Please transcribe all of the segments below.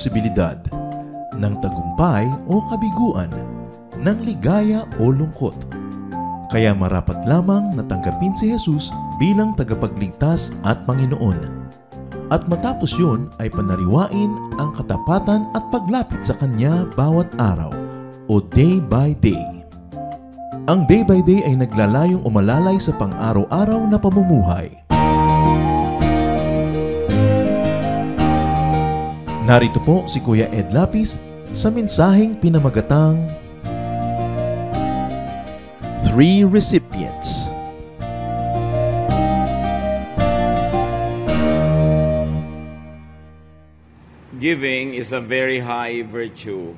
posibilidad, ng tagumpay o kabiguan, ng ligaya o lungkot. Kaya marapat lamang na tanggapin si Jesus bilang tagapagligtas at Panginoon. At matapos yun ay panariwain ang katapatan at paglapit sa Kanya bawat araw o day by day. Ang day by day ay naglalayong umalalay sa pang-araw-araw na pamumuhay. Narito po si Kuya Ed Lapis sa mensaheng pinamagatang 3 Recipients. Giving is a very high virtue.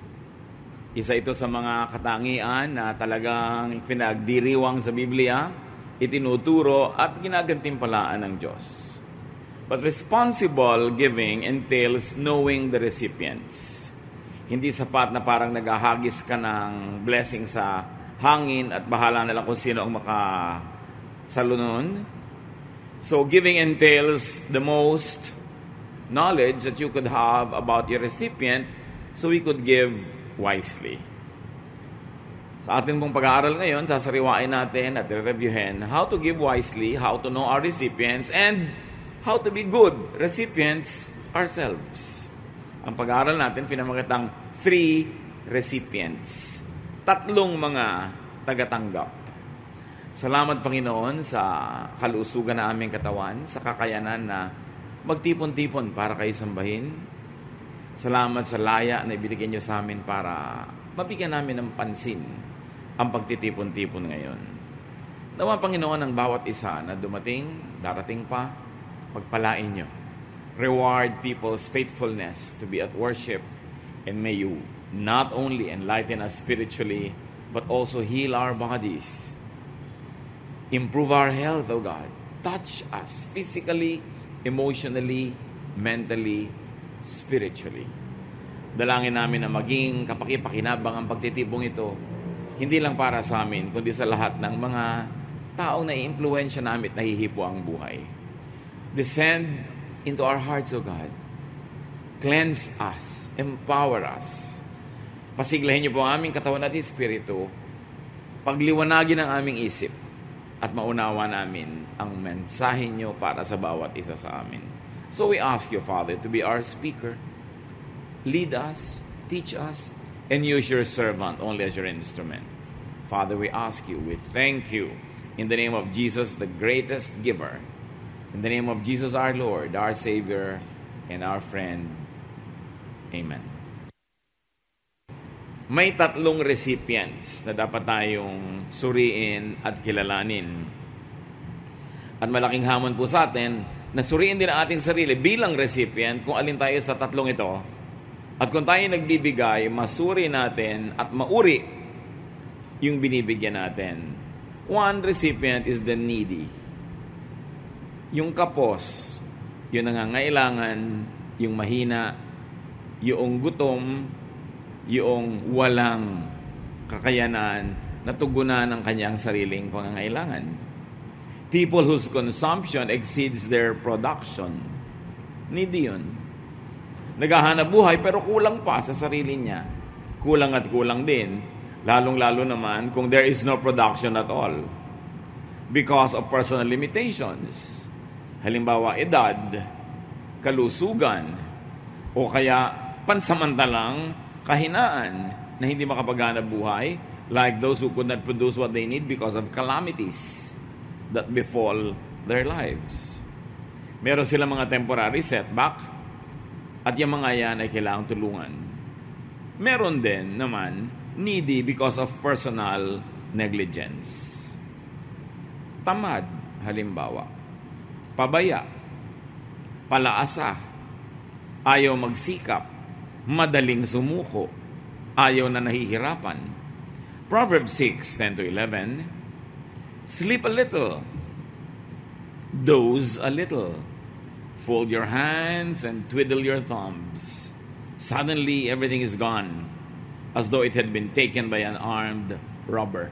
Isa ito sa mga katangian na talagang pinagdiriwang sa Biblia, itinuturo at ginagantimpalaan ng Diyos. But responsible giving entails knowing the recipients. Hindi sapat na parang naghahagis ka ng blessing sa hangin at bahala na lang kung sino ang makasalo nun. So giving entails the most knowledge that you could have about your recipient so we could give wisely. Sa atin pong pag-aaral ngayon, sasariwain natin at reviewin how to give wisely, how to know our recipients, and how to be good recipients ourselves. Ang pag-aaral natin pinamagatang 3 recipients. 3 mga tagatanggap. Salamat Panginoon sa kalusugan na aming katawan, sa kakayanan na magtipon-tipon para kayo sambahin. Salamat sa laya na ibigay niyo sa amin para mabigyan namin ng pansin ang pagtitipon-tipon ngayon. Nawa Panginoon ang bawat isa na darating pa, pagpalain niyo. Reward people's faithfulness to be at worship, and may you not only enlighten us spiritually, but also heal our bodies. Improve our health, O God. Touch us physically, emotionally, mentally, spiritually. Dalangin namin na maging kapaki-pakinabang ang pagtitipong ito, hindi lang para sa amin, kundi sa lahat ng mga taong nai-impluwensya namin at nahihipo ang buhay. Descend into our hearts, O God. Cleanse us, empower us. Pasiglahin niyo po ang aming katawan at espiritu, pagliwanagin ang aming isip, at maunawa namin ang mensahe niyo para sa bawat isa sa amin. So we ask you, Father, to be our speaker. Lead us, teach us, and use your servant only as your instrument. Father, we ask you, we thank you, in the name of Jesus, the greatest giver, in the name of Jesus our Lord, our Savior, and our friend. Amen. May 3 recipients na dapat tayong suriin at kilalanin. At malaking hamon po sa atin na suriin din ang ating sarili bilang recipient kung alin tayo sa 3 ito. At kung tayo nagbibigay, masuri natin at mauri yung binibigyan natin. One recipient is the needy. Yung kapos, yung nangangailangan, yung mahina, yung gutom, yung walang kakayanan na tugunan ang kanyang sariling pangangailangan. People whose consumption exceeds their production. Needy yun. Naghahanap buhay pero kulang pa sa sarili niya. Kulang at kulang din. Lalong-lalo naman kung there is no production at all. Because of personal limitations. Halimbawa, edad, kalusugan, o kaya pansamantalang kahinaan na hindi makapaghanap buhay, like those who could not produce what they need because of calamities that befall their lives. Meron silang mga temporary setback at yung mga yan ay kailangang tulungan. Meron din naman needy because of personal negligence. Tamad, halimbawa. Pabaya, palaasa, ayaw magsikap, madaling sumuko, ayaw na nahihirapan. Proverbs 6:10-11, sleep a little, doze a little, fold your hands and twiddle your thumbs. Suddenly, everything is gone, as though it had been taken by an armed robber.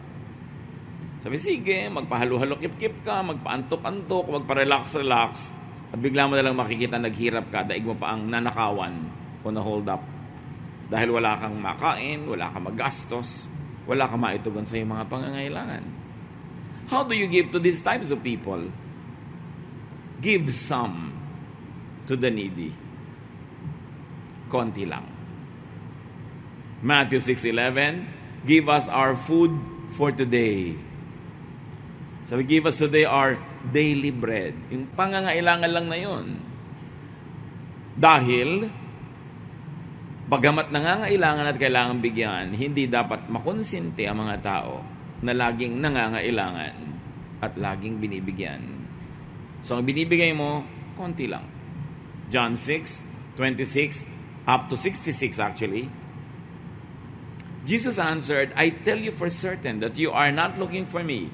Sabi, sige, magpahalo-halo, kip-kip ka, magpaantok-antok, magpa-relax-relax, at bigla mo nalang makikita naghirap ka, daig mo pa ang nanakawan o na-hold up. Dahil wala kang makain, wala kang magastos, wala kang maitugon sa iyong mga pangangailangan. How do you give to these types of people? Give some to the needy. Konti lang. Matthew 6:11, give us our food for today. Sabi, give us today our daily bread. Yung pangangailangan lang na yun. Dahil, bagamat nangangailangan at kailangan bigyan, hindi dapat makonsente ang mga tao na laging nangangailangan at laging binibigyan. So, ang binibigay mo, konti lang. John 6:26 up to 66 actually. Jesus answered, I tell you for certain that you are not looking for me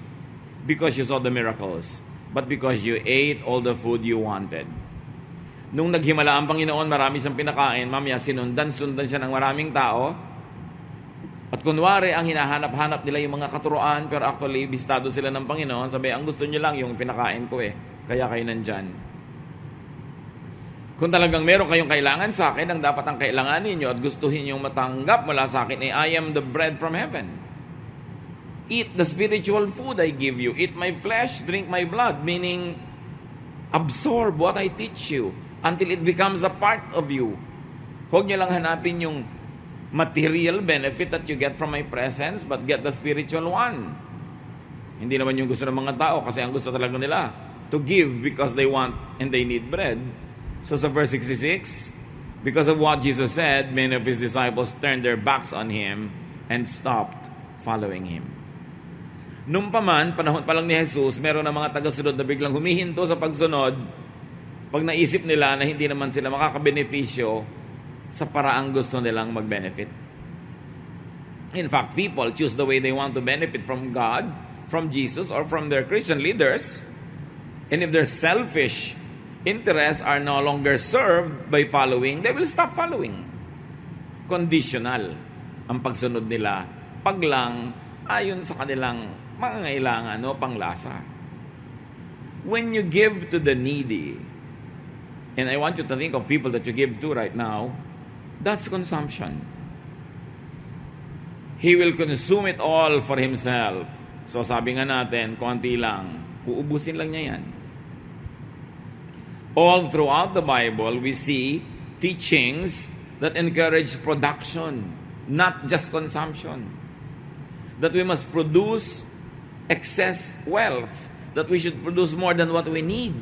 because you saw the miracles, but because you ate all the food you wanted. Nung naghimala ang Panginoon, marami siyang pinakain, mamaya sundan siya ng maraming tao. At kunwari, ang hinahanap-hanap nila yung mga katuruan, pero actually, bistado sila ng Panginoon. Sabi, ang gusto nyo lang yung pinakain ko kaya kayo nandyan. Kung talagang meron kayong kailangan sa akin, ang dapat ang kailanganin nyo at gustuhin nyo matanggap mula sa akin, I am the bread from heaven. Eat the spiritual food I give you. Eat my flesh, drink my blood. Meaning, absorb what I teach you until it becomes a part of you. Huwag nyo lang hanapin yung material benefit that you get from my presence, but get the spiritual one. Hindi naman yung gusto ng mga tao kasi ang gusto talaga nila to give because they want and they need bread. So sa verse 66, because of what Jesus said, many of His disciples turned their backs on Him and stopped following Him. Nung panahon pa lang ni Jesus, meron na mga tagasunod na biglang humihinto sa pagsunod pag naisip nila na hindi naman sila makakabenepisyo sa paraang gusto nilang mag-benefit. In fact, people choose the way they want to benefit from God, from Jesus, or from their Christian leaders. And if their selfish interests are no longer served by following, they will stop following. Conditional ang pagsunod nila pag lang ayon sa kanilang mangangailangan o panglasa. When you give to the needy, and I want you to think of people that you give to right now, that's consumption. He will consume it all for himself. So sabi nga natin, konti lang, uubusin lang niya yan. All throughout the Bible, we see teachings that encourage production, not just consumption. That we must produce excess wealth, that we should produce more than what we need.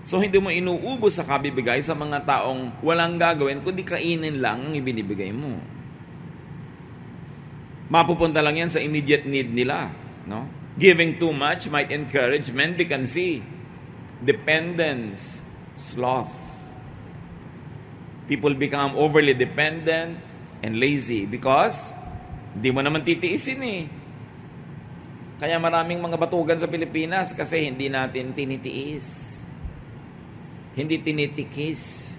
So hindi mo inuubos sa kabibigay sa mga taong walang gagawin, kundi kainin lang ang ibinibigay mo. Mapupunta lang yan sa immediate need nila. No? Giving too much might encourage mendicancy, dependence, sloth. People become overly dependent and lazy because hindi mo naman titiisin Kaya maraming mga batugan sa Pilipinas kasi hindi natin tinitiis. Hindi tinitikis.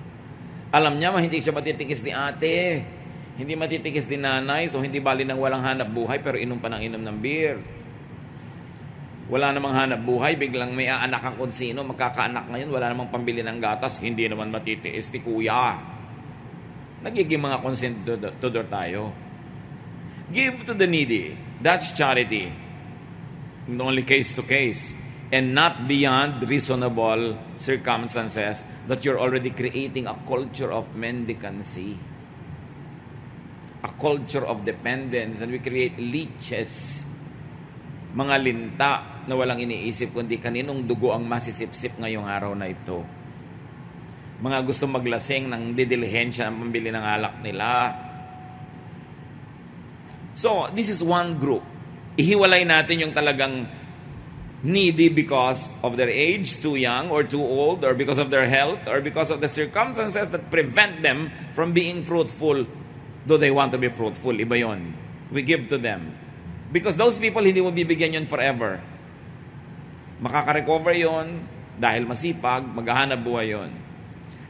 Alam niya, hindi siya matitikis ni ate. Hindi matitikis ni nanay, so hindi bali ng walang hanap buhay pero inom pa ng inom ng beer. Wala namang hanap buhay, biglang may aanak ang kung sino, magkakaanak ngayon, wala namang pambili ng gatas, hindi naman matitiis ni kuya. Nagiging mga consentidor tayo. Give to the needy. That's charity. Only case to case. And not beyond reasonable circumstances that you're already creating a culture of mendicancy. A culture of dependence. And we create leeches. Mga linta na walang iniisip kundi kaninong dugo ang masisipsip ngayong araw na ito. Mga gusto maglasing ng didilihensya ng pambili ng alak nila. So, this is one group. Ihiwalay natin yung talagang needy because of their age, too young or too old, or because of their health, or because of the circumstances that prevent them from being fruitful, though they want to be fruitful. Iba yon. We give to them. Because those people, hindi mo bibigyan yon forever. Makaka-recover yon dahil masipag, maghahanap buhay yon.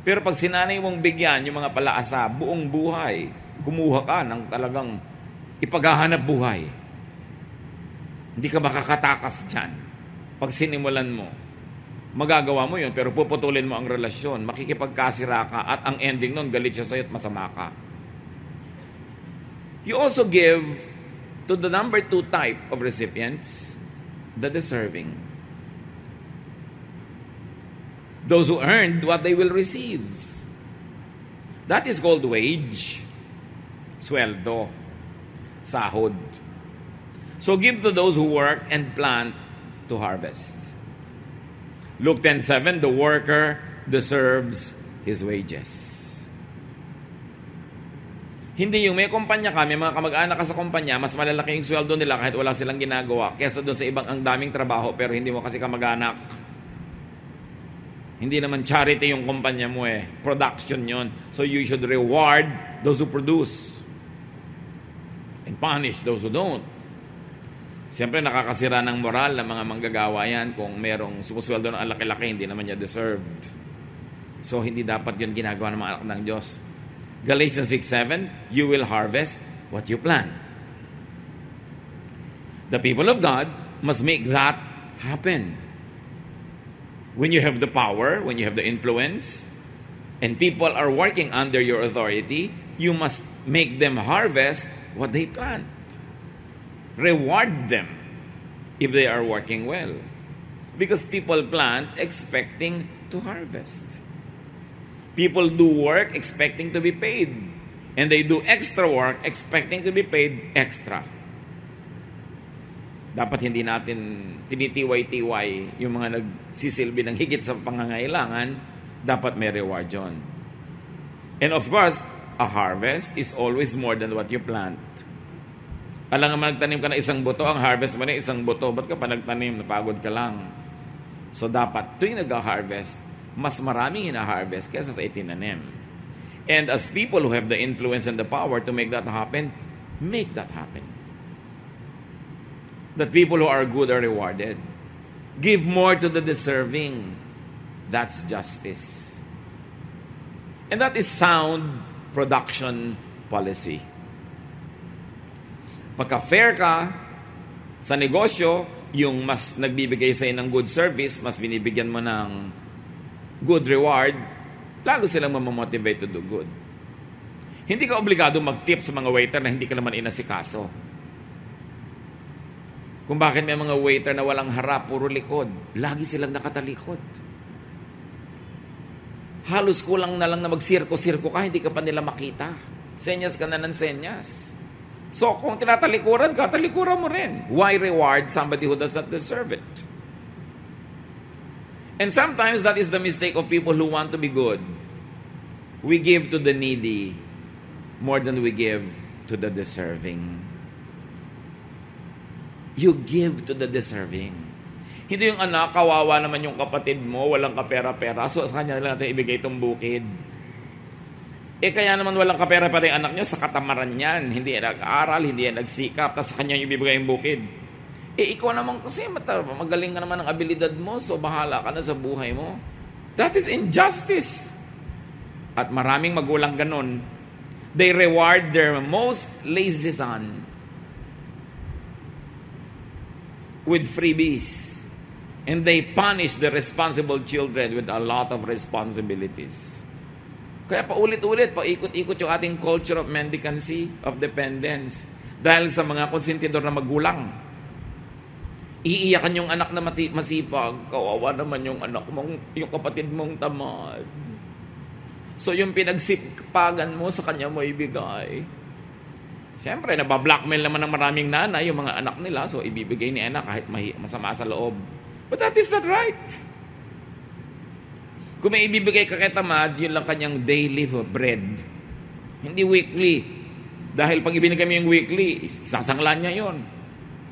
Pero pag sinanay mong bigyan yung mga palaasa, buong buhay, kumuha ka ng talagang ipaghahanap buhay. Hindi ka makakatakas dyan. Pag sinimulan mo, magagawa mo yun, pero puputulin mo ang relasyon, makikipagkasira ka, at ang ending nun, galit siya sa'yo at masama ka. You also give to the number 2 type of recipients, the deserving. Those who earned what they will receive. That is called wage, sweldo, sahod. So give to those who work and plant to harvest. Luke 10:7, the worker deserves his wages. Hindi yung may kumpanya ka, may mga kamag-anak ka sa kumpanya, mas malalaki yung sweldo nila kahit wala silang ginagawa, kesa doon sa ibang ang daming trabaho pero hindi mo kasi kamag-anak. Hindi naman charity yung kumpanya mo production yon. So you should reward those who produce and punish those who don't. Siyempre nakakasira ng moral ng mga manggagawa yan kung merong sumusweldo ng laki-laki, hindi naman niya deserved. So hindi dapat yun ginagawa ng mga anak ng Diyos. Galatians 6:7, you will harvest what you plant. The people of God must make that happen. When you have the power, when you have the influence, and people are working under your authority, you must make them harvest what they plant. Reward them if they are working well. Because people plant expecting to harvest. People do work expecting to be paid. And they do extra work expecting to be paid extra. Dapat hindi natin tinitiway-tiway yung mga nagsisilbi ng higit sa pangangailangan. Dapat may reward yun. And of course, a harvest is always more than what you plant. Alam nga nagtanim ka na isang buto, ang harvest mo na isang buto. Ba't ka pa nagtanim? Napagod ka lang. So dapat tuwing nag-harvest, mas maraming ina-harvest kaysa sa itinanim. And as people who have the influence and the power to make that happen, make that happen. That people who are good are rewarded. Give more to the deserving. That's justice. And that is sound production policy. Pagka fair ka sa negosyo, yung mas nagbibigay sa'yo ng good service, mas binibigyan mo ng good reward, lalo silang mamamotivate to do good. Hindi ka obligado mag-tip sa mga waiter na hindi ka naman inasikaso. Kung bakit may mga waiter na walang harap, puro likod, lagi silang nakatalikod. Halos kulang na lang na magsirko-sirko ka, hindi ka pa nila makita. Senyas ka na ng senyas. So kung tinatalikuran ka, talikuran mo rin. Why reward somebody who does not deserve it? And sometimes that is the mistake of people who want to be good. We give to the needy more than we give to the deserving. You give to the deserving. Hindi yung anak, kawawa naman yung kapatid mo, walang kapera-pera, so sa kanya lang natin ibigay itong bukid. Kaya naman walang kapera-pera yung anak nyo, sa katamaran yan. Hindi yan nag-aaral, hindi yan nagsikap, tapos sa kanya yung ibibigay yung bukid. Ikaw naman kasi, magaling ka naman ng abilidad mo, so bahala ka na sa buhay mo. That is injustice. At maraming magulang ganun. They reward their most lazy son with freebies. And they punish the responsible children with a lot of responsibilities. Kaya paulit-ulit, paikot-ikot yung ating culture of mendicancy, of dependence. Dahil sa mga konsentidor na magulang. Iiyakan yung anak na masipag, kawawa naman yung anak mong, yung kapatid mong tamad. So yung pinagsipagan mo sa kanya mo ibigay. Siyempre, nabablockmail naman ng maraming nanay yung mga anak nila, so ibibigay ni anak kahit masama sa loob. But that is not right. Kung may ibibigay ka kay tamad, yun lang kanyang daily bread. Hindi weekly. Dahil pag ibinigay mo yung weekly, sasanglan niya yun.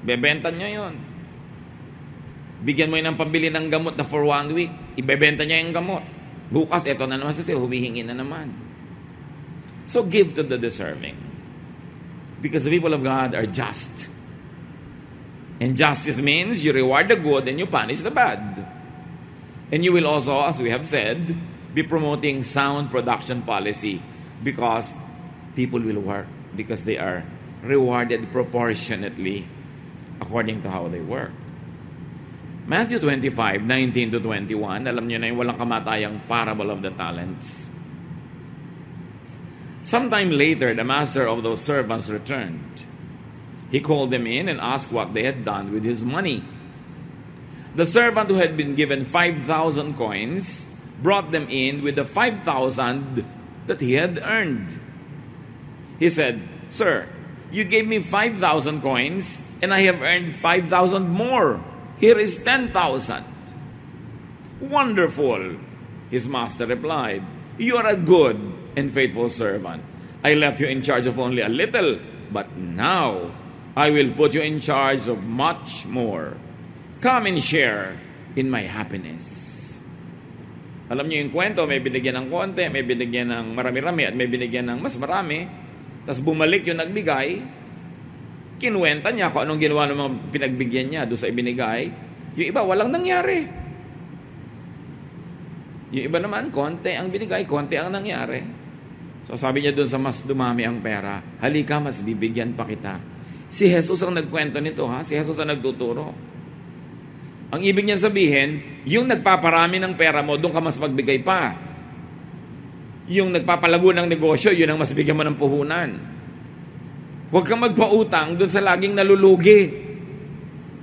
Bebenta niya yun. Bigyan mo yun ng pambili ng gamot na for 1 week. Ibebenta niya yung gamot. Bukas, eto na naman sa'yo, humihingi na naman. So give to the deserving. Because the people of God are just. And justice means you reward the good and you punish the bad. And you will also, as we have said, be promoting sound production policy because people will work because they are rewarded proportionately according to how they work. Matthew 25:19 to 21, alam niyo na yung walang kamatayang parable of the talents. Sometime later, the master of those servants returned. He called them in and asked what they had done with his money. The servant who had been given 5,000 coins brought them in with the 5,000 that he had earned. He said, "Sir, you gave me 5,000 coins, and I have earned 5,000 more. Here is 10,000. "Wonderful," his master replied. "You are a good and faithful servant. I left you in charge of only a little, but now I will put you in charge of much more. Come and share in my happiness." Alam niyo yung kwento, may binigyan ng konti, may binigyan ng marami-rami, at may binigyan ng mas marami. Tapos bumalik yung nagbigay, kinuwenta niya kung anong ginawa ng mga pinagbigyan niya doon sa ibinigay. Yung iba, walang nangyari. Yung iba naman, konti ang binigay, konti ang nangyari. So sabi niya doon sa mas dumami ang pera, "Halika, mas bibigyan pa kita." Si Jesus ang nagkwento nito, ha? Si Jesus ang nagtuturo. Ang ibig niya sabihin, yung nagpaparami ng pera mo, doon ka mas magbigay pa. Yung nagpapalago ng negosyo, yun ang mas bigyan mo ng puhunan. Huwag kang magpautang doon sa laging nalulugi.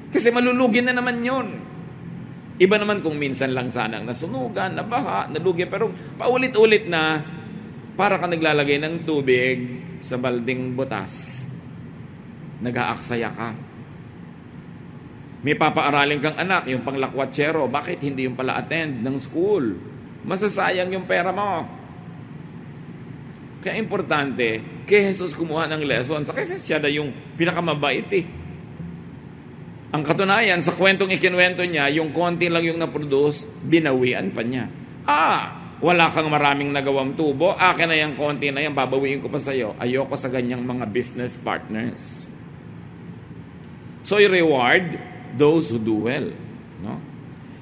Kasi malulugi na naman yun. Iba naman kung minsan lang sanang nasunugan, nabaha, nalugi, pero paulit-ulit na para ka naglalagay ng tubig sa balding butas. Nag-aaksaya ka. May papaaralin kang anak, yung panglakwatsero, bakit hindi yung pala attend ng school? Masasayang yung pera mo. Kaya importante, kay Jesus kumuha ng lesson. Kasi siya na yung pinakamabait eh. Ang katunayan, sa kwentong ikinwento niya, yung konti lang yung naproduce, binawian pa niya. Wala kang maraming nagawang tubo, akin na yung konti na yan, babawiin ko pa sa'yo. Ayoko sa ganyang mga business partners. So you reward those who do well. No?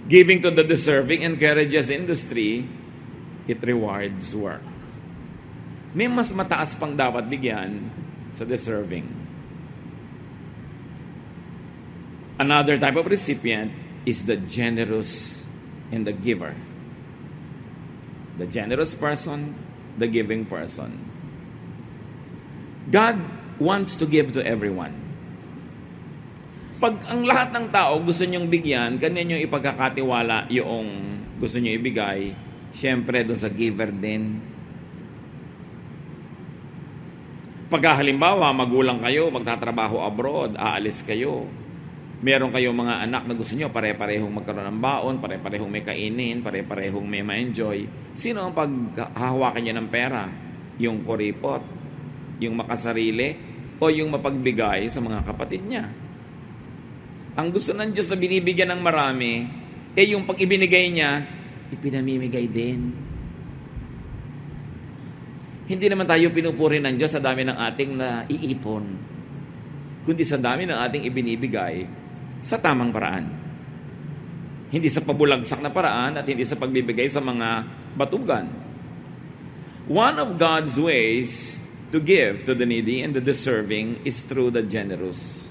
Giving to the deserving encourages industry, it rewards work. May mas mataas pang dapat bigyan sa deserving. Another type of recipient is the generous and the giver. The generous person, the giving person. God wants to give to everyone. Pag ang lahat ng tao gusto nyong bigyan, kanya nyo ipagkakatiwala yung gusto nyo ibigay, syempre doon sa giver din. Pag halimbawa, magulang kayo, magtatrabaho abroad, aalis kayo, meron kayong mga anak na gusto nyo, pare-parehong magkaroon ng baon, pare-parehong may kainin, pare-parehong may ma-enjoy. Sino ang paghahawakan niya ng pera? Yung kuripot, yung makasarili, o yung mapagbigay sa mga kapatid niya? Ang gusto ng Diyos na binibigyan ng marami, yung pag ibinigay niya, ipinamimigay din. Hindi naman tayo pinupuri ng Diyos sa dami ng ating naiipon, kundi sa dami ng ating ibinibigay sa tamang paraan. Hindi sa pabulagsak na paraan at hindi sa pagbibigay sa mga batugan. One of God's ways to give to the needy and the deserving is through the generous.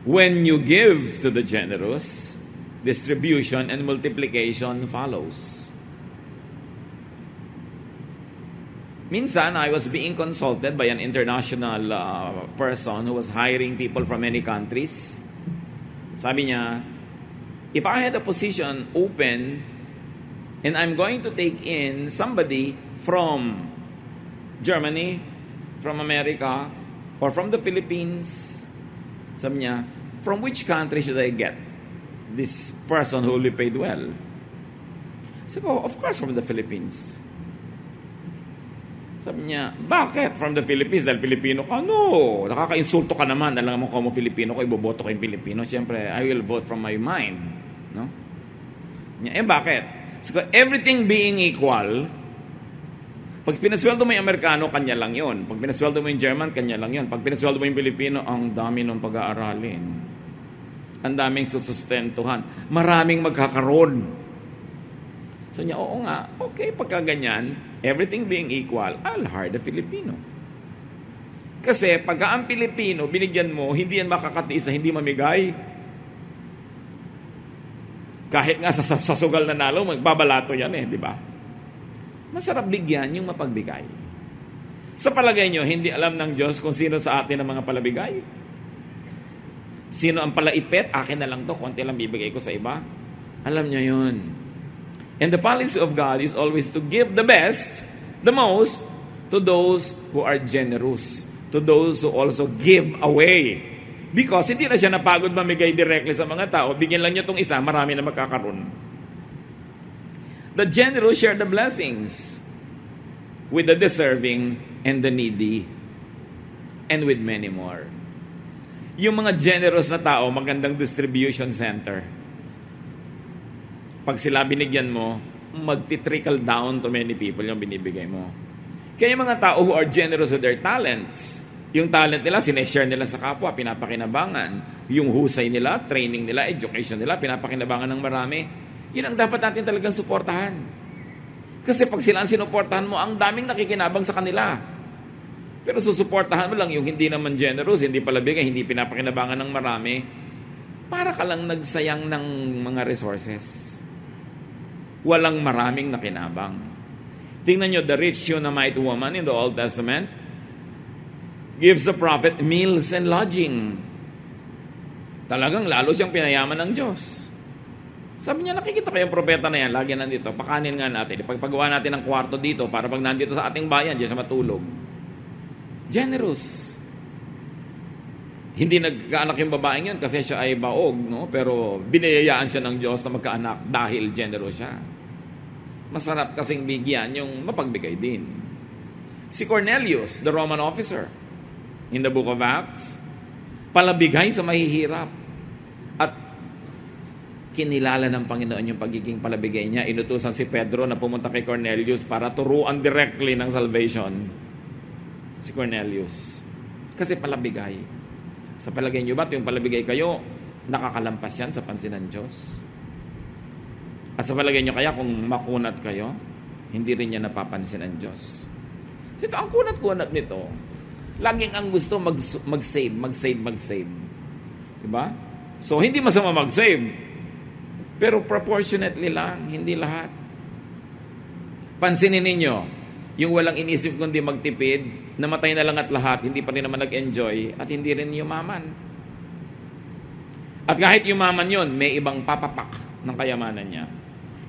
When you give to the generous, distribution and multiplication follows. Minsan, I was being consulted by an international person who was hiring people from many countries. Sabi niya, if I had a position open and I'm going to take in somebody from Germany, from America, or from the Philippines, sabi niya, from which country should I get this person who will be paid well? Sabi ko, of course from the Philippines. Sabi niya, bakit from the Philippines? Dahil Filipino ka? No, nakaka-insulto ka naman. Alam mo kung Filipino ko, iboboto ko yung Filipino. Siyempre, I will vote from my mind. No? Niya, bakit? So, everything being equal, pag pinasweldo mo yung Amerikano, kanya lang yon. Pag pinasweldo mo yung German, kanya lang yon. Pag pinasweldo mo yung Pilipino, ang dami nung pag-aaralin. Ang daming susustentuhan. Maraming magkakaroon. So niya, oo nga, okay, pagka ganyan, everything being equal, I'll hire the Filipino. Kasi pagka ang Pilipino, binigyan mo, hindi yan makakatiis sa hindi mamigay. Kahit nga sa sugal na nalo, magbabalato yan di ba? Masarap bigyan yung mapagbigay. Sa palagay nyo, hindi alam ng Diyos kung sino sa atin ang mga palabigay? Sino ang palaipit? Akin na lang to, konti lang bibigay ko sa iba. Alam nyo yun. And the policy of God is always to give the best, the most, to those who are generous, to those who also give away. Because hindi na siya napagod mamigay directly sa mga tao, bigyan lang niya itong isa, marami na magkakaroon. The generous share the blessings with the deserving and the needy, and with many more. Yung mga generous na tao, magandang distribution center. Pag sila binigyan mo, magti-trickle down to many people yung binibigay mo. Kaya yung mga tao who are generous with their talents, yung talent nila, sineshare nila sa kapwa, pinapakinabangan. Yung husay nila, training nila, education nila, pinapakinabangan ng marami. Yun ang dapat natin talagang suportahan. Kasi pag sila ang sinuportahan mo, ang daming nakikinabang sa kanila. Pero susuportahan mo lang yung hindi naman generous, hindi palabigay, hindi pinapakinabangan ng marami, para ka lang nagsayang ng mga resources. Walang maraming nakinabang. Tingnan nyo, the rich Shunammite woman in the Old Testament gives the prophet meals and lodging. Talagang lalo siyang pinayaman ng Diyos. Sabi niya, nakikita kayong propeta na yan, lagi nandito, pakanin nga natin, ipagpagawa natin ng kwarto dito para pag nandito sa ating bayan, diyan siya matulog. Generous. Hindi nagkaanak yung babaeng yun kasi siya ay baog, no? Pero biniyayaan siya ng Diyos na magkaanak dahil generous siya. Masarap kasing bigyan yung mapagbigay din. Si Cornelius, the Roman officer, in the book of Acts, palabigay sa mahihirap. At kinilala ng Panginoon yung pagiging palabigay niya. Inutusan si Pedro na pumunta kay Cornelius para turuan directly ng salvation. Si Cornelius. Kasi palabigay. Sa palagay niyo ba, yung palabigay kayo, nakakalampas yan sa pansin ng Diyos? At sa palagay niyo kaya kung makunat kayo, hindi rin yan napapansin ng Diyos? So ito, ang kunat-kunat nito, laging ang gusto mag-save. Diba? So, hindi masama mag-save. Pero proportionately lang, hindi lahat. Pansinin ninyo, yung walang inisip kundi magtipid, namatay na lang at lahat, hindi pa rin naman nag-enjoy, at hindi rin yumaman. At kahit yumaman yon, may ibang papapak ng kayamanan niya.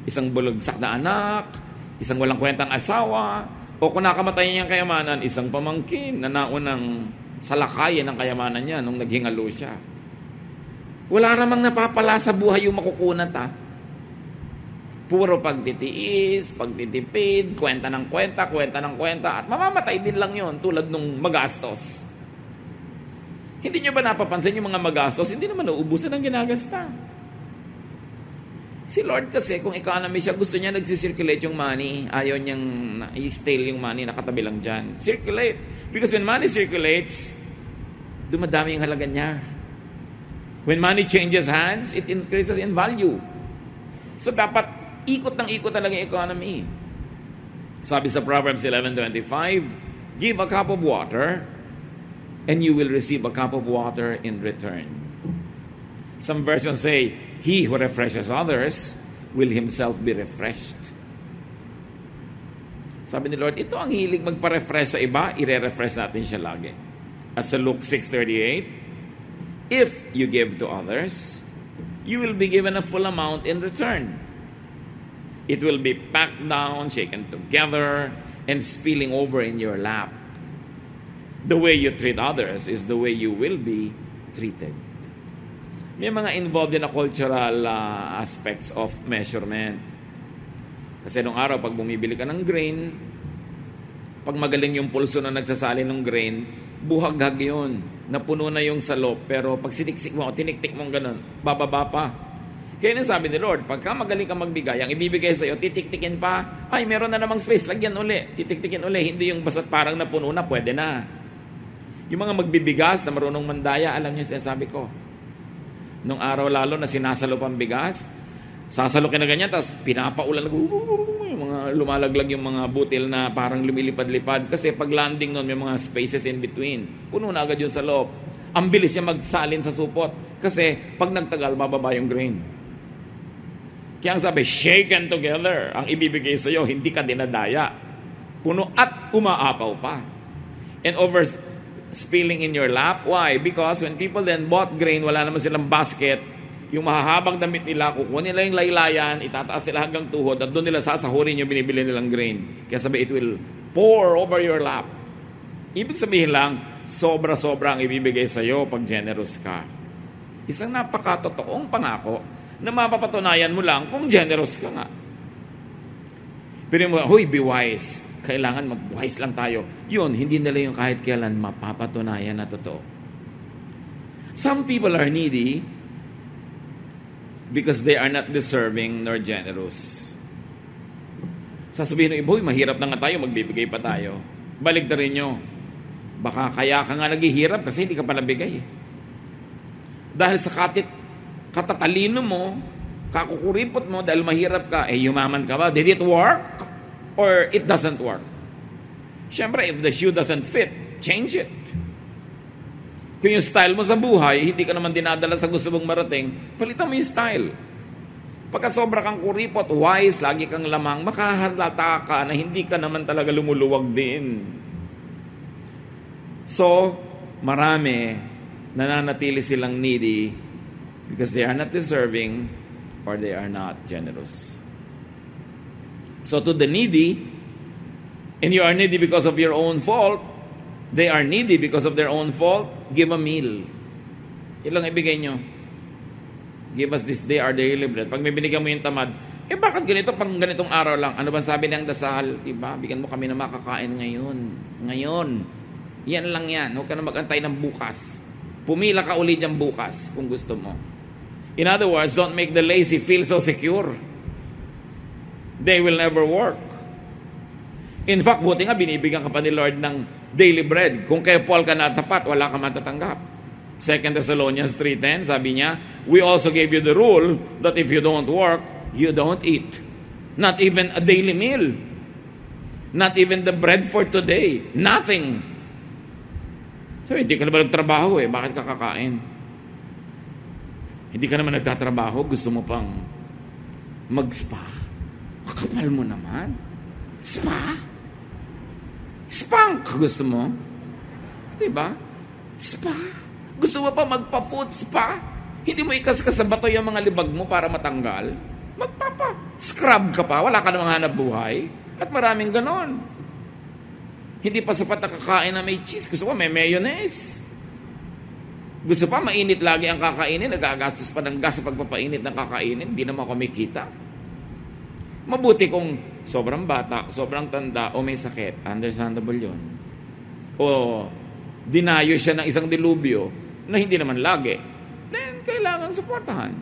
Isang bulagsak na anak, isang walang kwentang asawa, o kung nakamatay niya yung kayamanan, isang pamangkin na naunang salakayin ng kayamanan niya nung naghingalo siya. Wala ramang napapala sa buhay yung makukunat Puro pagtitiis, pagtitipid, kwenta ng kwenta, at mamamatay din lang yon tulad nung magastos. Hindi nyo ba napapansin yung mga magastos? Hindi naman nauubusan ang ginagasta. Si Lord kasi, kung economy siya, gusto niya nagsisirculate yung money. Ayaw niyang i-stale yung money, nakatabi lang dyan. Circulate. Because when money circulates, dumadami yung halaga niya. When money changes hands, it increases in value. So dapat ikot ng ikot talaga yung economy. Sabi sa Proverbs 11:25, give a cup of water and you will receive a cup of water in return. Some versions say, he who refreshes others will himself be refreshed. Sabi ni Lord, ito ang hilig magpa-refresh sa iba, ire-refresh natin siya lagi. At sa Luke 6:38, if you give to others, you will be given a full amount in return. It will be packed down, shaken together, and spilling over in your lap. The way you treat others is the way you will be treated. May mga involved in na cultural aspects of measurement. Kasi nung araw, pag bumibili ka ng grain, pag magaling yung pulso na nagsasali ng grain, buhaghag yun. Napuno na yung salop, pero pag siniksik mo, tiniktik mo ganun, bababa pa. Kaya nang sabi ni Lord, pagka magaling ka magbigay, ang ibibigay sa'yo, titiktikin pa, ay meron na namang space, lagyan uli, titiktikin uli, hindi yung basta't parang napuno na, pwede na. Yung mga magbibigas na marunong mandaya, alam niyo sinasabi ko, nung araw lalo na sinasalop ang bigas, sasalokin na ganyan, tapos pinapaulan, yung mga lumalaglag yung mga butil na parang lumilipad-lipad, kasi pag landing nun, may mga spaces in between, puno na agad yung salop. Ang bilis niya magsalin sa supot, kasi pag nagtagal, bababa yung grain. Kaya ang sabi, shaken together. Ang ibibigay sa'yo, hindi ka dinadaya. Puno at umaapaw pa. And over spilling in your lap. Why? Because when people then bought grain, wala naman silang basket, yung mahahabang damit nila, kukuha nila yung laylayan, itataas sila hanggang tuhod, at doon nila sasahurin yung binibili nilang grain. Kaya sabi, it will pour over your lap. Ibig sabihin lang, sobra-sobra ang ibibigay sa'yo pag generous ka. Isang napakatotoong pangako na mapapatunayan mo lang kung generous ka nga. Pero mo, huy, be wise. Kailangan mag-wise lang tayo. Yun, hindi nila yung kahit kailan mapapatunayan na totoo. Some people are needy because they are not deserving nor generous. Sasabihin ng iba, huy, mahirap na nga tayo, magbibigay pa tayo. Balik na rin nyo. Baka kaya ka nga naghihirap kasi hindi ka pa nabigay. Dahil sa katatalino mo, kakukuripot mo dahil mahirap ka, yumaman ka ba? Did it work? Or it doesn't work? Siyempre, if the shoe doesn't fit, change it. Kung yung style mo sa buhay, hindi ka naman dinadala sa gusto mong marating, palitan mo yung style. Pagka sobra kang kuripot, wise, lagi kang lamang, makahalata ka na hindi ka naman talaga lumuluwag din. So, marami nananatili silang needy because they are not deserving or they are not generous. So to the needy, and you are needy because of your own fault, they are needy because of their own fault, give a meal. Ilang ibigay nyo? Give us this day our daily bread. Pag may binigyan mo yung tamad, bakit ganito pang ganitong araw lang? Ano ba sabi ng dasal? Diba? Bigyan mo kami na makakain ngayon. Ngayon. Yan lang yan. Huwag ka na mag-antay ng bukas. Pumila ka ulit dyan bukas kung gusto mo. In other words, don't make the lazy feel so secure. They will never work. In fact, buti nga binibigyan ka pa ni Lord ng daily bread. Kung kay Paul ka natapat, wala ka matatanggap. 2 Thessalonians 3:10, sabi niya, we also gave you the rule that if you don't work, you don't eat. Not even a daily meal. Not even the bread for today. Nothing. So, hindi ka naman nagtrabaho Bakit ka kakain? Hindi ka naman nagtatrabaho, gusto mo pang mag-spa. Kapal mo naman. Spa? Spank gusto mo? Diba? Spa? Gusto mo pa magpa-food spa? Hindi mo ikas-kas sa bato yung mga libag mo para matanggal? Scrub ka pa, wala ka namang hanap buhay. At maraming ganon. Hindi pa sapat na kakain na may cheese. Gusto ko may mayonnaise. Gusto pa mainit lagi ang kakainin. Nagagastos pa ng gas sa pagpapainit ng kakainin. Hindi naman kumikita. Mabuti kung sobrang bata, sobrang tanda, o may sakit. Understandable yun. O dinayo siya ng isang dilubyo na hindi naman lagi. Then, kailangan suportahan.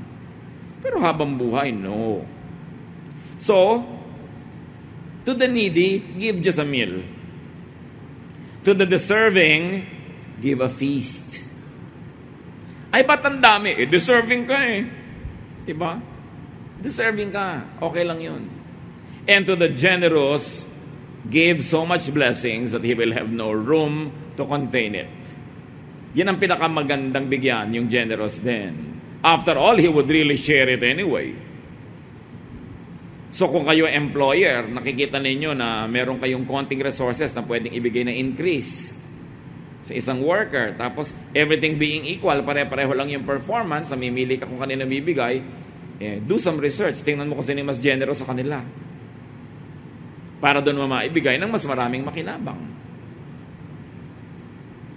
Pero habang buhay, no. So, to the needy, give just a meal. To the deserving, give a feast. Ay, ba't ang dami? Deserving ka Diba? Deserving ka. Okay lang yun. And to the generous, give so much blessings that he will have no room to contain it. Yan ang pinakamagandang bigyan, yung generous din. After all, he would really share it anyway. So kung kayo employer, nakikita ninyo na meron kayong konting resources na pwedeng ibigay na increase sa isang worker, tapos everything being equal, pare-pareho lang yung performance, namimili ka kung kanina bibigay, do some research. Tingnan mo kung sino mas generous sa kanila. Para doon maibigay ng mas maraming makinabang.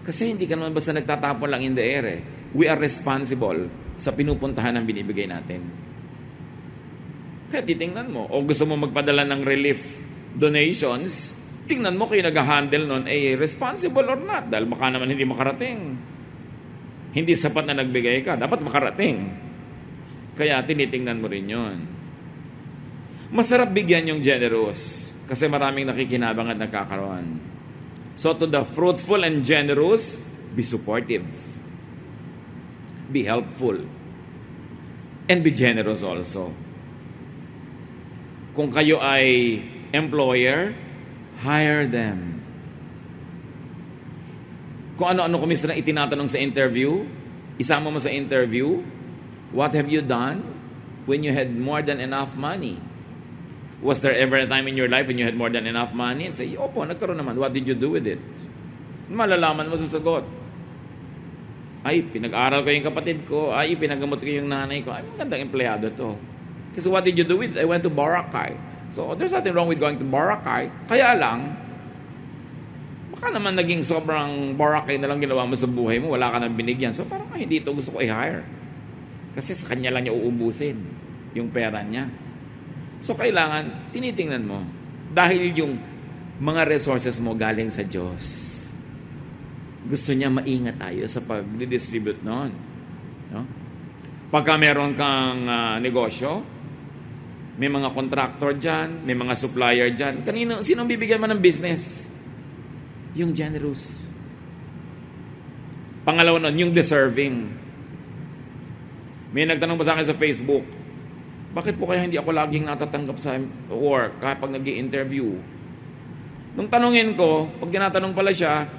Kasi hindi ka naman basta nagtatapon lang in the air We are responsible sa pinupuntahan ng binibigay natin. Kaya titingnan mo, o gusto mo magpadala ng relief donations, tingnan mo kayo nag-handle nun, responsible or not, dahil baka naman hindi makarating. Hindi sapat na nagbigay ka, dapat makarating. Kaya tinitingnan mo rin yun. Masarap bigyan yung generous, kasi maraming nakikinabang at nagkakaroon. So to the fruitful and generous, be supportive. Be helpful. And be generous also. Kung kayo ay employer, hire them. Kung ano-ano kumisa na itinatanong sa interview, isama mo sa interview, what have you done when you had more than enough money? Was there ever a time in your life when you had more than enough money? And say, opo, nagkaroon naman. What did you do with it? Malalaman mo sa sagot. Ay, pinag-aral ko yung kapatid ko. Ay, pinagamot ko yung nanay ko. Ay, magandang empleyado to. Kasi what did you do with it? I went to Boracay. So, there's nothing wrong with going to Boracay. Kaya lang, baka naman naging sobrang Boracay na lang ginawa mo sa buhay mo. Wala ka nang binigyan. So, parang hindi ito gusto ko i-hire. Kasi sa kanya lang niya uubusin yung pera niya. So, kailangan, tinitingnan mo. Dahil yung mga resources mo galing sa Diyos. Gusto niya maingat tayo sa pag-distribute noon. No? Pagka meron kang negosyo, may mga contractor dyan, may mga supplier dyan, sinong bibigyan mo ng business? Yung generous. Pangalawa nun, yung deserving. May nagtanong pa sa akin sa Facebook, bakit po kaya hindi ako laging natatanggap sa work kapag nag-i-interview? Nung tanungin ko, pag tinatanong pala siya,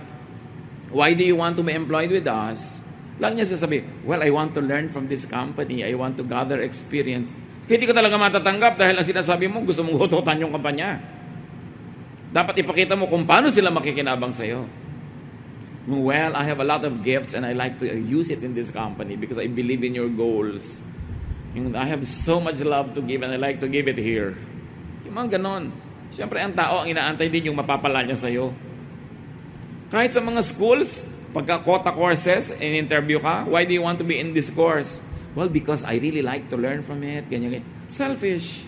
why do you want to be employed with us? Lang niya sasabi, well, I want to learn from this company. I want to gather experience. Hindi ko talaga matatanggap dahil ang sinasabi mo, gusto mong hututan yung kampanya. Dapat ipakita mo kung paano sila makikinabang sa'yo. Well, I have a lot of gifts and I like to use it in this company because I believe in your goals. I have so much love to give and I like to give it here. Yung mga ganon. Siyempre, ang tao, ang inaantay din yung mapapala niya sa'yo. Kahit sa mga schools, pagka quota courses, in-interview ka, why do you want to be in this course? Well, because I really like to learn from it. Ganyan. Selfish.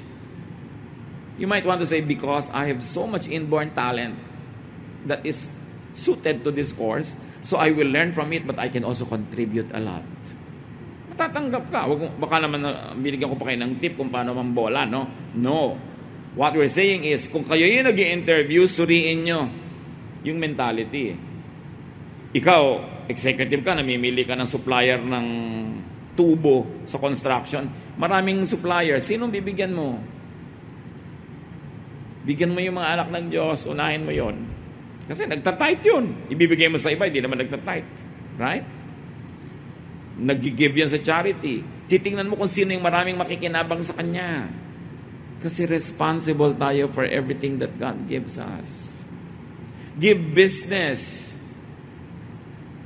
You might want to say, because I have so much inborn talent that is suited to this course, so I will learn from it, but I can also contribute a lot. Matatanggap ka. Baka naman binigyan ko pa kayo ng tip kung paano mambola, no? No. What we're saying is, kung kayo yung nag-i-interview, suriin nyo yung mentality. Ikaw, executive ka, namimili ka ng supplier ng tubo sa construction. Maraming supplier. Sinong bibigyan mo? Bigyan mo yung mga anak ng Diyos, unahin mo yon. Kasi nagtatight yun. Ibibigay mo sa iba, hindi naman nagtatight. Right? Nag-give yan sa charity. Titingnan mo kung sino yung maraming makikinabang sa kanya. Kasi responsible tayo for everything that God gives us. Give business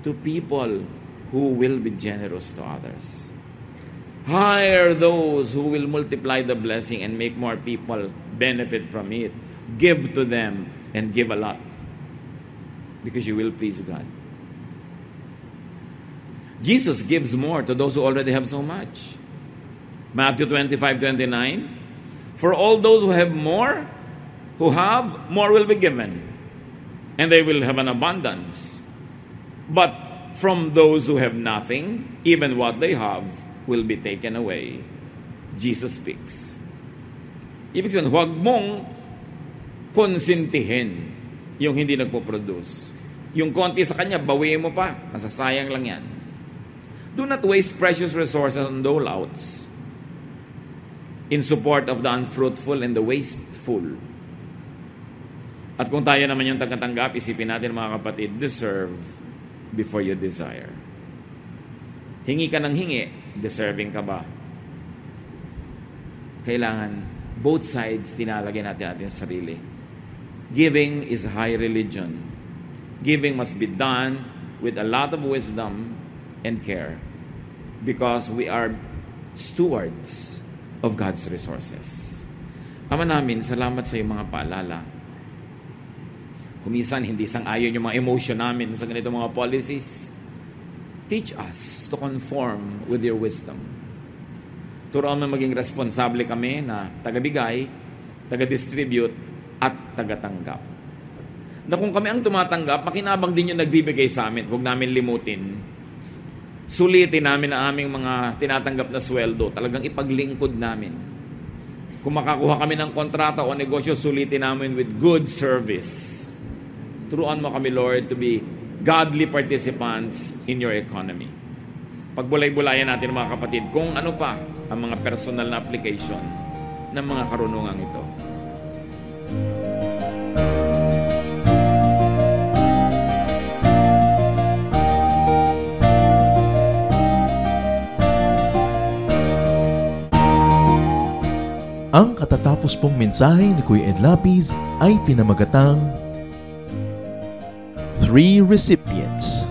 to people who will be generous to others. Hire those who will multiply the blessing and make more people benefit from it. Give to them and give a lot. Because you will please God. Jesus gives more to those who already have so much. Matthew 25:29. For all those who have more will be given. And they will have an abundance. But from those who have nothing, even what they have will be taken away. Jesus speaks. Ibig sabihin, huwag mong konsintihin yung hindi nagpo-produce. Yung konti sa kanya, bawiin mo pa. Masasayang lang yan. Do not waste precious resources on dole-outs in support of the unfruitful and the wasteful. At kung tayo naman yung tagatanggap, isipin natin mga kapatid, deserve before you desire. Hingi ka ng hingi, deserving ka ba? Kailangan, both sides, tinalagay natin ating sarili. Giving is high religion. Giving must be done with a lot of wisdom and care. Because we are stewards of God's resources. Ama namin, salamat sa iyong mga paalala. Kumisan, hindi sang-ayon yung mga emotion namin sa ganito mga policies. Teach us to conform with your wisdom. Turuan mo maging responsable kami na taga-bigay, taga-distribute, at taga-tanggap. Na kung kami ang tumatanggap, makinabang din yung nagbibigay sa amin. Huwag namin limutin. Sulitin namin ang aming mga tinatanggap na sweldo. Talagang ipaglingkod namin. Kung makakuha kami ng kontrata o negosyo, sulitin namin with good service. Turuan mo kami, Lord, to be godly participants in your economy. Pagbulay-bulayan natin mga kapatid kung ano pa ang mga personal na application ng mga karunungang ito. matapos pong mensahe ni Kuya Ed Lapis ay pinamagatang 3 Recipients.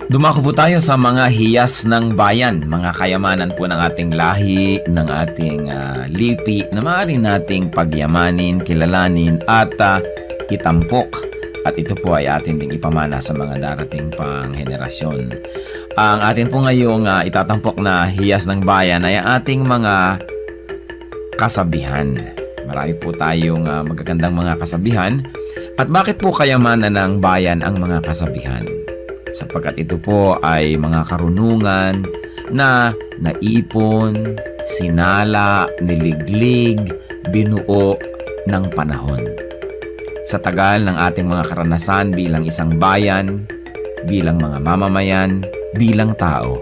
Dumako po tayo sa mga hiyas ng bayan, mga kayamanan po ng ating lahi, ng ating lipi na maaari nating pagyamanin, kilalanin at itampok. At ito po ay atin ding ipamana sa mga darating pang henerasyon. Ang atin po ngayong itatampok na hiyas ng bayan ay ating mga kasabihan. Marami po tayong magagandang mga kasabihan. At bakit po kayamanan ng bayan ang mga kasabihan? Sapagkat ito po ay mga karunungan na naipon, sinala, niliglig, binuo ng panahon. Sa tagal ng ating mga karanasan bilang isang bayan, bilang mga mamamayan, bilang tao,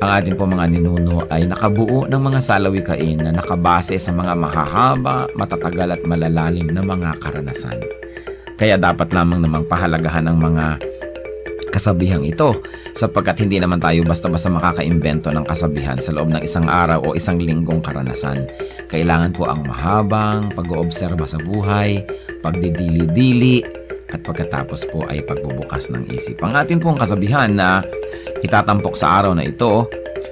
ang ating po mga ninuno ay nakabuo ng mga salawikain na nakabase sa mga mahahaba, matatagal at malalalim na mga karanasan. Kaya dapat lamang namang pahalagahan ng mga kasabihang ito sapagkat hindi naman tayo basta-basta makakaimbento ng kasabihan sa loob ng isang araw o isang linggong karanasan. Kailangan po ang mahabang pag-oobserba sa buhay, pagdidili-dili at pagkatapos po ay pagbubukas ng isip. Ang atin pong kasabihan na itatampok sa araw na ito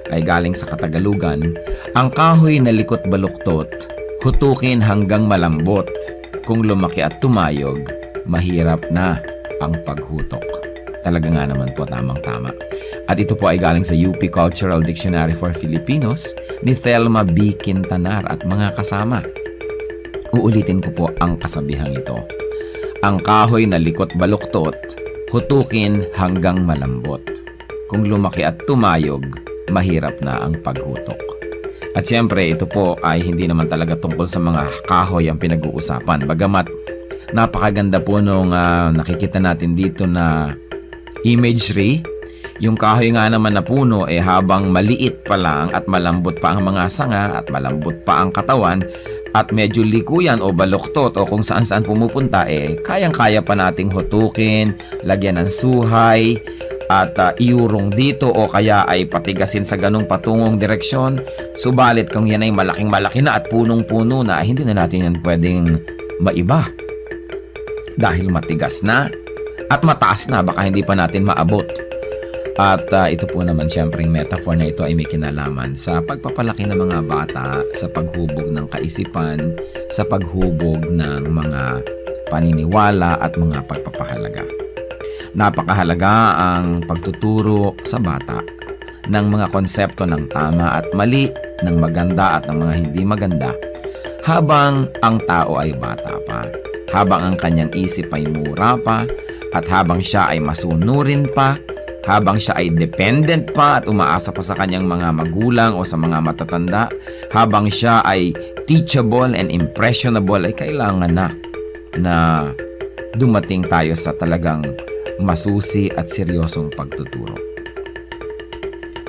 ay galing sa Katagalugan. Ang kahoy na likot baluktot, hutukin hanggang malambot. Kung lumaki at tumayog, mahirap na ang paghutok. Talaga nga naman po, tamang-tama. At ito po ay galing sa UP Cultural Dictionary for Filipinos ni Thelma B. Quintanar at mga kasama. Uulitin ko po ang kasabihang ito. Ang kahoy na likot baluktot, hutukin hanggang malambot. Kung lumaki at tumayog, mahirap na ang paghutok. At siyempre, ito po ay hindi naman talaga tungkol sa mga kahoy ang pinag-uusapan. Bagamat napakaganda po nung nakikita natin dito na imagery, yung kahoy nga naman na puno habang maliit pa lang at malambot pa ang mga sanga at malambot pa ang katawan at medyo likuyan o baluktot o kung saan-saan pumupunta kayang-kaya pa nating hutukin, lagyan ng suhay at iurong dito o kaya ay patigasin sa ganung patungong direksyon. Subalit kung yan ay malaking-malaki na at punong-puno na, hindi na natin yan pwedeng maiba dahil matigas na at mataas na, baka hindi pa natin maabot. At ito po naman siyempre yung metaphor na ito ay may kinalaman sa pagpapalaki ng mga bata, sa paghubog ng kaisipan, sa paghubog ng mga paniniwala at mga pagpapahalaga. Napakahalaga ang pagtuturo sa bata ng mga konsepto ng tama at mali, ng maganda at ng mga hindi maganda, habang ang tao ay bata pa, habang ang kanyang isip ay mura pa, at habang siya ay masunurin pa, habang siya ay dependent pa at umaasa pa sa kanyang mga magulang o sa mga matatanda, habang siya ay teachable and impressionable, ay kailangan na dumating tayo sa talagang masusi at seryosong pagtuturo.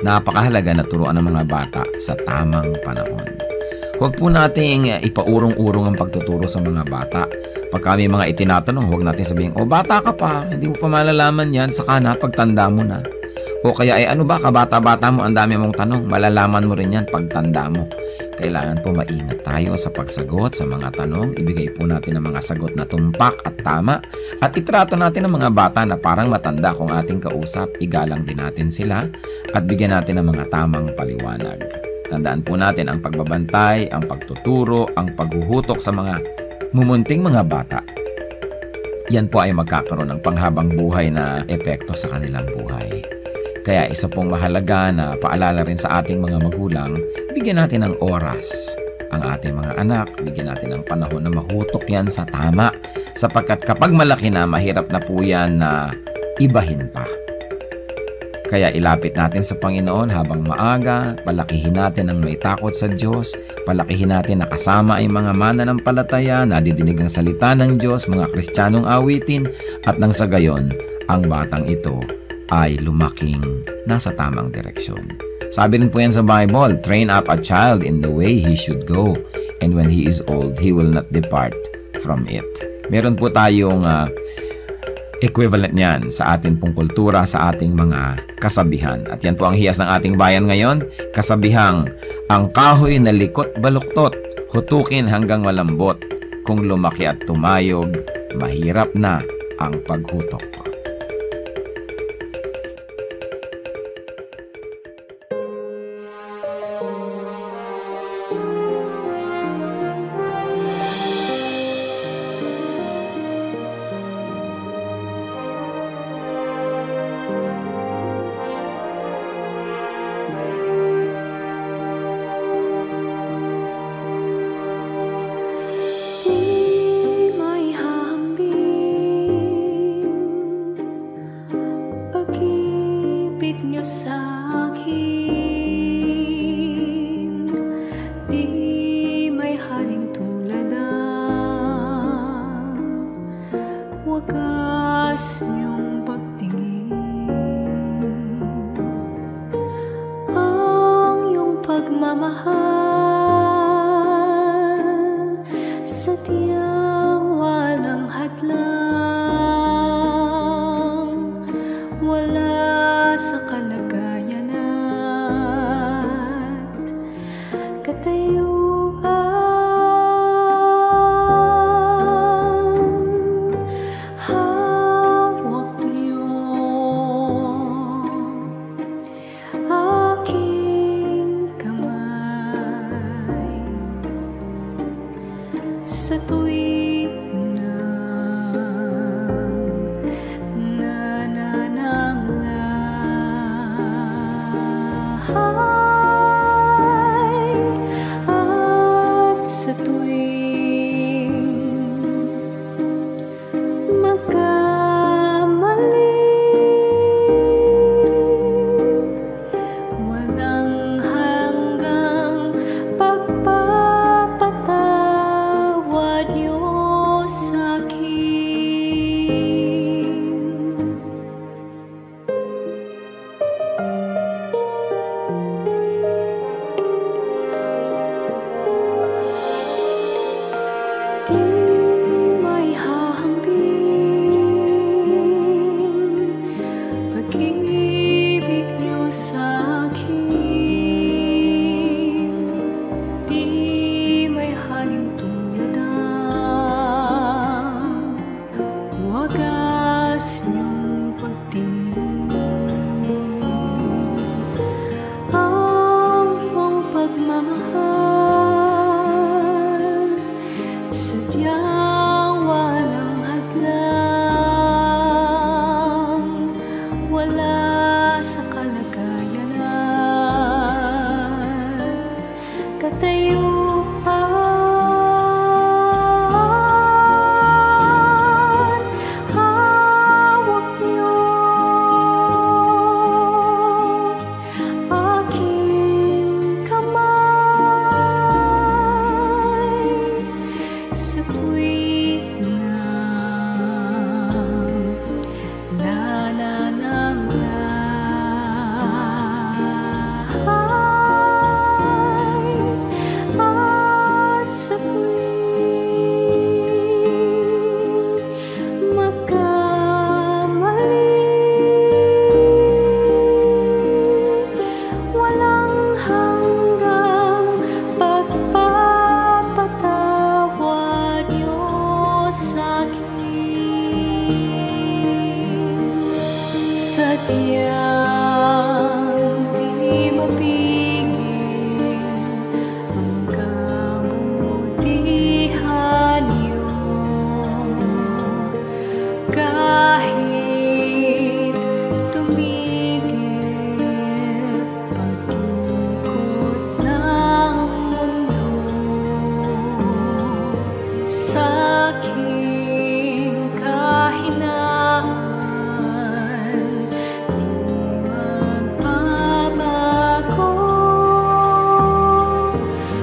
Napakahalaga na turuan ng mga bata sa tamang panahon. Huwag po nating ipaurong-urong ang pagtuturo sa mga bata. Pag kami mga itinatanong, huwag natin sabihin, bata ka pa, hindi mo pa malalaman yan, saka na, pagtanda mo na. O kaya, ano ba, kabata-bata mo, ang dami mong tanong, malalaman mo rin yan pagtanda mo. Kailangan po maingat tayo sa pagsagot sa mga tanong, ibigay po natin ang mga sagot na tumpak at tama, at itrato natin ang mga bata na parang matanda kung ating kausap, igalang din natin sila, at bigyan natin ng mga tamang paliwanag. Tandaan po natin ang pagbabantay, ang pagtuturo, ang paghuhutok sa mga mumunting mga bata. Yan po ay magkakaroon ng panghabang buhay na epekto sa kanilang buhay. Kaya isa pong mahalaga na paalala rin sa ating mga magulang, bigyan natin ng oras ang ating mga anak, bigyan natin ng panahon na mahutok yan sa tama, sapagkat kapag malaki na, mahirap na po yan na ibahin pa. Kaya ilapit natin sa Panginoon habang maaga, palakihin natin ang may takot sa Diyos, palakihin natin na kasama ay mga mananampalataya, nadidinig ang salita ng Diyos, mga Kristiyanong awitin, at nang sa gayon, ang batang ito ay lumaking nasa tamang direksyon. Sabi rin po yan sa Bible, train up a child in the way he should go, and when he is old, he will not depart from it. Meron po tayong equivalent niyan sa ating pong kultura, sa ating mga kasabihan. At yan po ang hiyas ng ating bayan ngayon, kasabihang, ang kahoy na likot baluktot, hutukin hanggang malambot, kung lumaki at tumayog, mahirap na ang paghutok. wagas niyong pagtingin, ang iyong pagmamahal, sadyang walang hadlang, wala sa kalagayan at katayuan. Hawak niyo aking kamay sa tuwing nanananglahay at sa tuwing magkamali, walang hanggang pagpapatawad niyo sa'kin. Di may hahambing pag-ibig niyo sa'kin, di may haling tulad ang wagas niyong pagtingin, ang iyong pagmamahal, sadyang walang hadlang, wala sa kalagayan at katayuan. Hawak niyo aking kamay sa tuwing nanananglahay at sa tuwing magkamali, walang hanggang pagpapatawad niyo sa'kin, sadyang di mapigil ang kabutihan niyo, kahit tumigil pag-ikot ng mundo. Sa'king kahinaan di magbabago,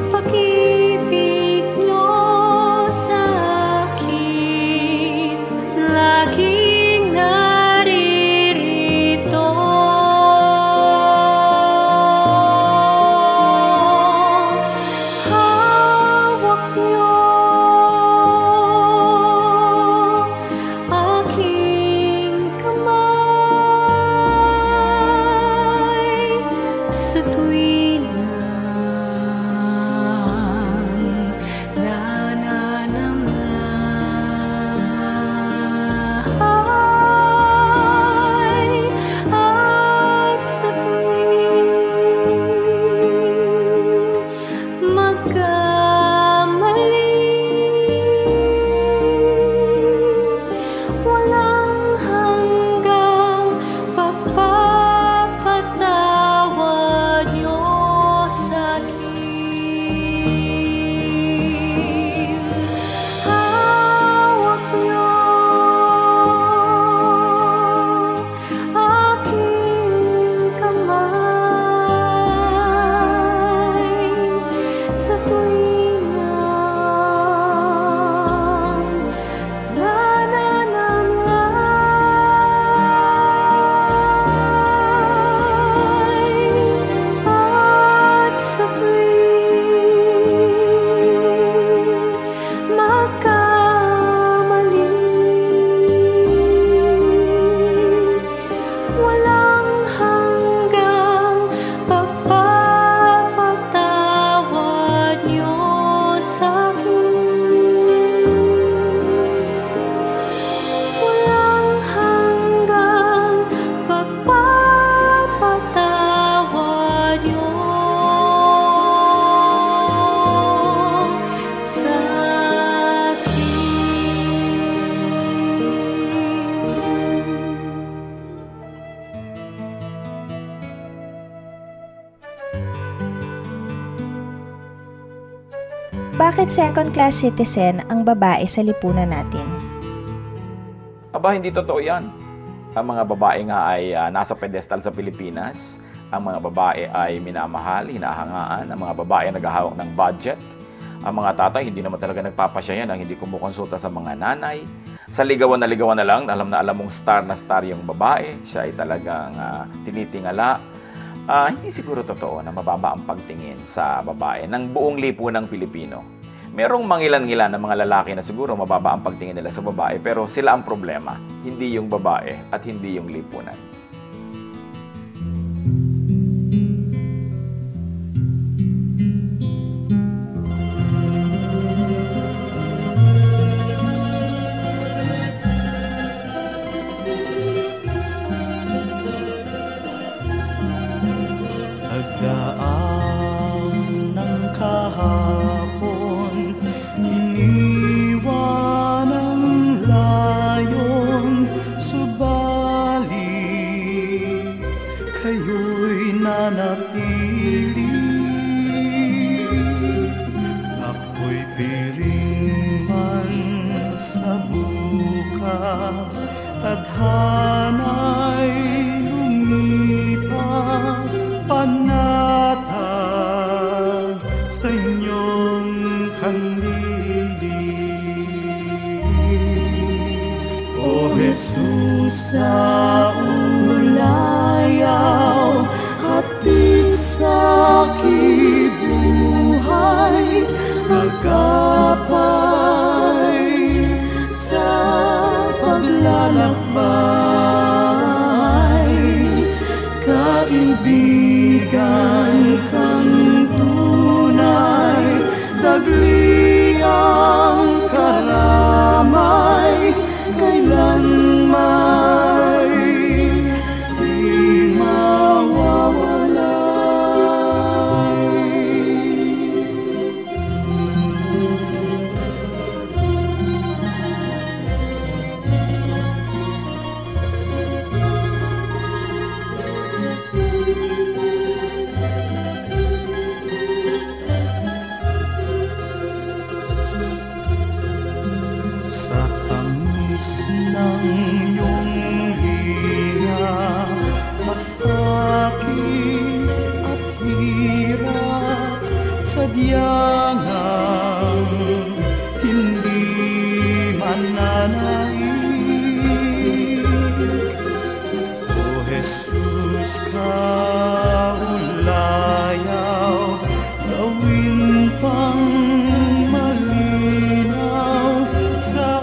pag-ibig niyo sa'kin lagi bakit second-class citizen ang babae sa lipunan natin? Aba, hindi totoo yan. Ang mga babae nga ay nasa pedestal sa Pilipinas. Ang mga babae ay minamahal, hinahangaan. Ang mga babae ay naghahawak ng budget. Ang mga tatay, hindi naman talaga nagpapasya yan, hindi kumukonsulta sa mga nanay. Sa ligawan na lang, alam na alam mong star na star yung babae. Siya ay talagang tinitingala. Hindi siguro totoo na mababa ang pagtingin sa babae ng buong lipunang Pilipino. Merong mangilan-ngilan na mga lalaki na siguro mababa ang pagtingin nila sa babae, pero sila ang problema, hindi yung babae at hindi yung lipunan. Nagdaan ng kahapon, iniwan ang layon, subalit kayo'y nanatili. Ako'y piring man sa bukas, tadhana'y lumipas, panatag sa inyong kandili. O Jesus, sa ulayaw, hatid sa kibuhay, magkapay sa paglalakbay, kaibigan kang tunay, dagliang karamay, kailan may di sa tamis ng iyong hiya, masakit at hirap, sadyang hindi mananaig. O Jesus, kaulayaw, gawin pang malinaw sa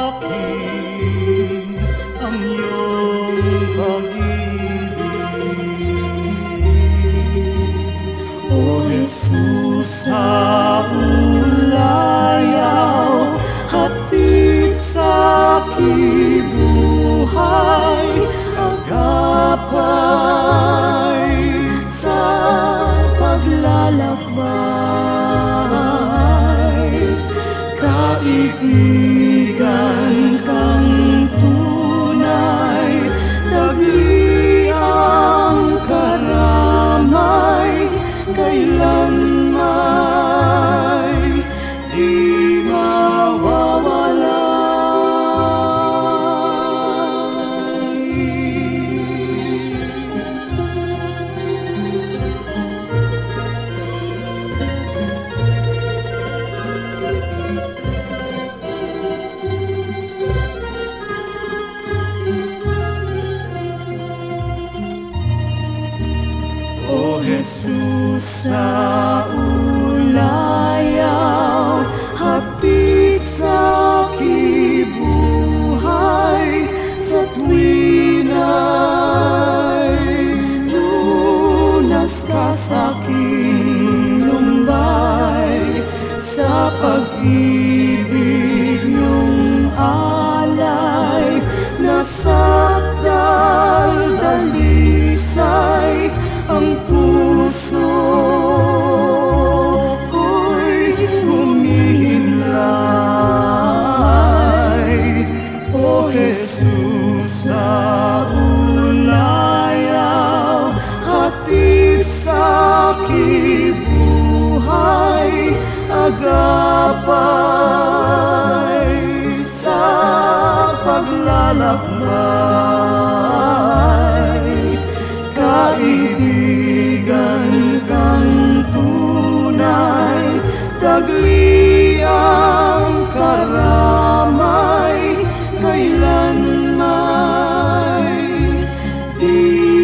akin ang iyong pag-ibig. O Jesus, sa ulayaw, hatid sa kibuhay, agapay sa paglalakbay, kaibigan kang tunay, dagliang karamay, kailan may di O Jesus, sa ulayaw, hatid sa kibuhay, sa tuwin ay lunas ka sa aking lumbay, sa pag-ibig niyong alay, nasa daldalisay ang puso ko'y humihimlay. O Jesus, sa ulayaw, hatid sa kibuhay, agad paglalakbay. Kaibigan kang tunay, tagliang karamay, kailanmay di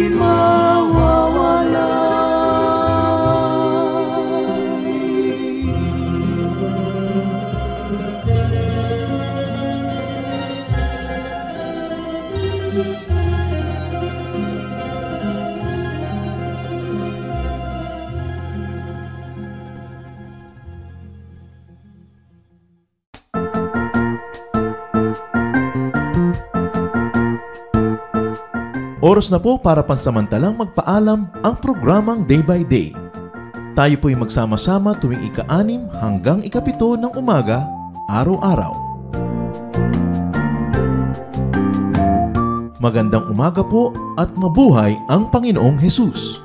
Oras na po para pansamantalang magpaalam ang programang Day by Day. Tayo po'y magsama-sama tuwing ika-6 hanggang ika-7 ng umaga, araw-araw. Magandang umaga po at mabuhay ang Panginoong Hesus!